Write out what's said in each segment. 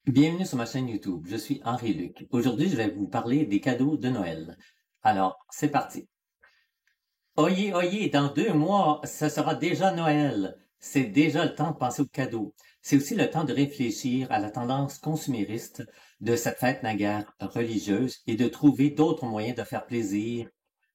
Bienvenue sur ma chaîne YouTube, je suis Henri-Luc. Aujourd'hui, je vais vous parler des cadeaux de Noël. Alors, c'est parti. Oyez, oyez, dans 2 mois, ce sera déjà Noël. C'est déjà le temps de penser aux cadeaux. C'est aussi le temps de réfléchir à la tendance consumériste de cette fête naguère religieuse et de trouver d'autres moyens de faire plaisir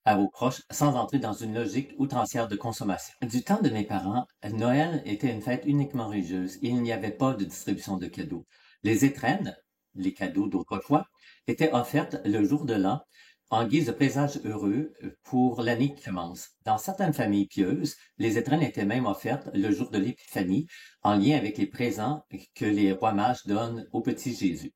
à vos proches sans entrer dans une logique outrancière de consommation. Du temps de mes parents, Noël était une fête uniquement religieuse et il n'y avait pas de distribution de cadeaux. Les étrennes, les cadeaux d'autrefois, étaient offertes le jour de l'an en guise de présage heureux pour l'année qui commence. Dans certaines familles pieuses, les étrennes étaient même offertes le jour de l'Épiphanie en lien avec les présents que les rois mages donnent au petit Jésus.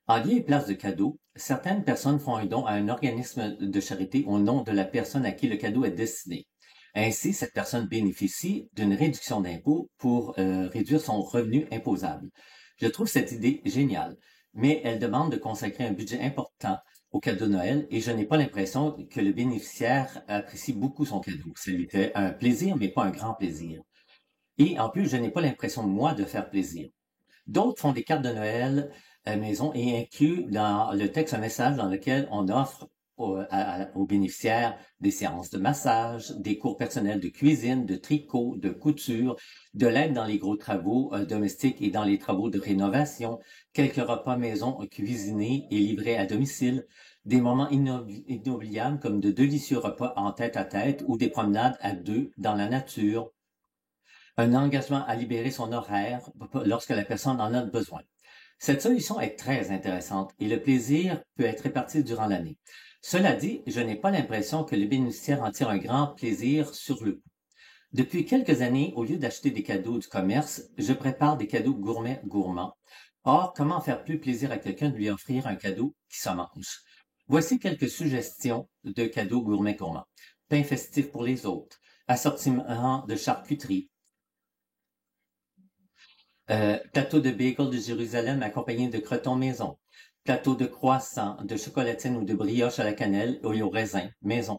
En lieu et place de cadeau, certaines personnes font un don à un organisme de charité au nom de la personne à qui le cadeau est destiné. Ainsi, cette personne bénéficie d'une réduction d'impôt pour réduire son revenu imposable. Je trouve cette idée géniale, mais elle demande de consacrer un budget important au cadeau de Noël et je n'ai pas l'impression que le bénéficiaire apprécie beaucoup son cadeau. Ça lui fait un plaisir, mais pas un grand plaisir. Et en plus, je n'ai pas l'impression, moi, de faire plaisir. D'autres font des cartes de Noël à la maison et incluent dans le texte un message dans lequel on offre aux bénéficiaires des séances de massage, des cours personnels de cuisine, de tricot, de couture, de l'aide dans les gros travaux domestiques et dans les travaux de rénovation, quelques repas maison cuisinés et livrés à domicile, des moments inoubliables comme de délicieux repas en tête à tête ou des promenades à deux dans la nature, un engagement à libérer son horaire lorsque la personne en a besoin. Cette solution est très intéressante et le plaisir peut être réparti durant l'année. Cela dit, je n'ai pas l'impression que le bénéficiaire en tire un grand plaisir sur le coup. Depuis quelques années, au lieu d'acheter des cadeaux du commerce, je prépare des cadeaux gourmets gourmands. Or, comment faire plus plaisir à quelqu'un de lui offrir un cadeau qui se mange? Voici quelques suggestions de cadeaux gourmets gourmands. Pain festif pour les autres, assortiment de charcuterie, plateau de bagel de Jérusalem accompagné de crotons maison. Plateau de croissants, de chocolatine ou de brioche à la cannelle et au raisin maison.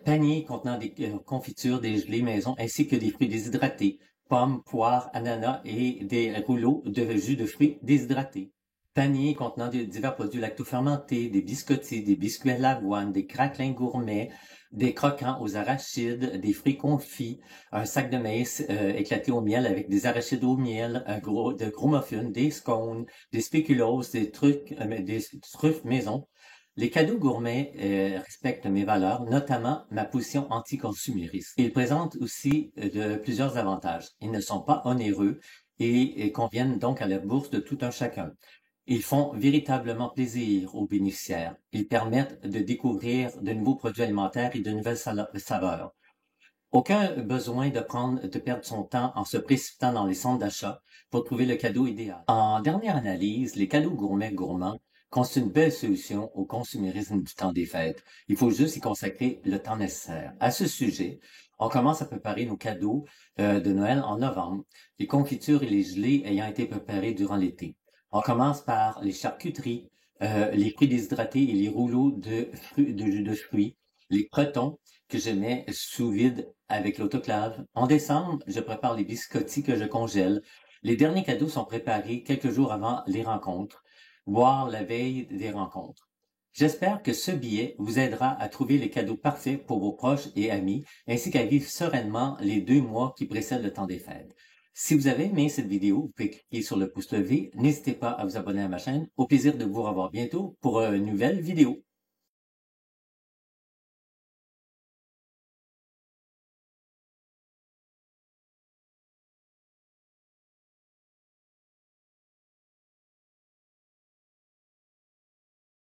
Panier contenant des confitures, des gelées maison ainsi que des fruits déshydratés. Pommes, poires, ananas et des rouleaux de jus de fruits déshydratés. Panier contenant divers produits lactofermentés, des biscottis, des biscuits à l'avoine, des craquelins gourmets, des croquants aux arachides, des fruits confits, un sac de maïs éclaté au miel avec des arachides au miel, de gros muffins, des scones, des spéculoos, des truffes maison. Les cadeaux gourmets respectent mes valeurs, notamment ma position anticonsumériste. Ils présentent aussi plusieurs avantages. Ils ne sont pas onéreux et conviennent donc à la bourse de tout un chacun. Ils font véritablement plaisir aux bénéficiaires. Ils permettent de découvrir de nouveaux produits alimentaires et de nouvelles saveurs. Aucun besoin de perdre son temps en se précipitant dans les centres d'achat pour trouver le cadeau idéal. En dernière analyse, les cadeaux gourmets gourmands constituent une belle solution au consumérisme du temps des fêtes. Il faut juste y consacrer le temps nécessaire. À ce sujet, on commence à préparer nos cadeaux de Noël en novembre, les confitures et les gelées ayant été préparées durant l'été. On commence par les charcuteries, les fruits déshydratés et les rouleaux de fruits, les crotons que je mets sous vide avec l'autoclave. En décembre, je prépare les biscottis que je congèle. Les derniers cadeaux sont préparés quelques jours avant les rencontres, voire la veille des rencontres. J'espère que ce billet vous aidera à trouver les cadeaux parfaits pour vos proches et amis, ainsi qu'à vivre sereinement les 2 mois qui précèdent le temps des fêtes. Si vous avez aimé cette vidéo, vous pouvez cliquer sur le pouce levé. N'hésitez pas à vous abonner à ma chaîne. Au plaisir de vous revoir bientôt pour une nouvelle vidéo.